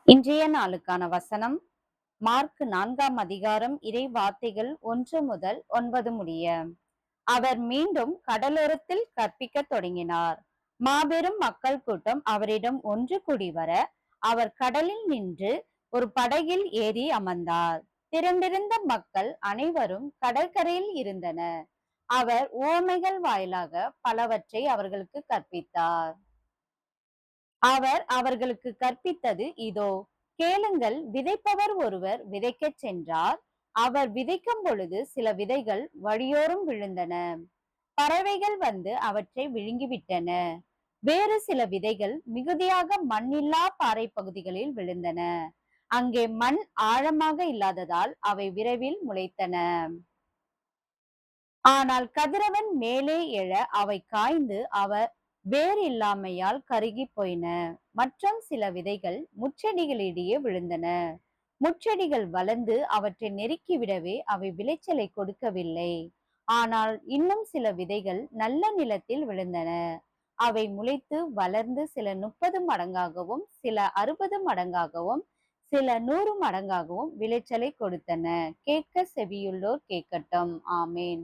இன்றைய நாளுக்கான வசனம் மார்க் 4ஆம் அதிகாரம் இறை வார்த்தைகள் 1 முதல் 9 முடிய. அவர் மீண்டும் கடலோரத்தில் கற்பிக்கத் தொடங்கினார். மாபெரும் மக்கள் கூட்டம் அவரிடம் ஒன்று கூடி வர அவர் கடலில் நின்று ஒரு படகில் ஏறி அமர்ந்தார். திரண்டிருந்த மக்கள் அனைவரும் கடற்கரையில் இருந்தனர். அவர் உவமைகள் வாயிலாக பலவற்றை அவர்களுக்கு கற்பித்தார். அவர் அவர்களுக்கு கற்பித்தது இதோ, கேளுங்கள். விதைப்பவர் ஒருவர் விதைக்கச் சென்றார். அவர் விதைக்கும் பொழுது சில விதைகள் வழியோரம் விழுந்தன. பறவைகள் வந்து அவற்றை விழுங்கிவிட்டன. வேறு சில விதைகள் மிகுதியாக மண்ணில்லா பாறை பகுதிகளில் விழுந்தன. அங்கே மண் ஆழமாக இல்லாததால் அவை விரைவில் முளைத்தன. ஆனால் கதிரவன் மேலே எழ அவை காய்ந்து அவர் வேர் இல்லாமையால் கருகி போயின. மற்றும் சில விதைகள் முச்செடிகளிடையே விழுந்தன. முச்செடிகள் வளர்ந்து அவற்றை நெருக்கிவிடவே அவை விளைச்சலை கொடுக்கவில்லை. ஆனால் இன்னும் சில விதைகள் நல்ல நிலத்தில் விழுந்தன. அவை முளைத்து வளர்ந்து சில 30 மடங்காகவும் சில 60 மடங்காகவும் சில 100 மடங்காகவும் விளைச்சலை கொடுத்தன. கேட்க செவியுள்ளோர் கேட்கட்டும். ஆமேன்.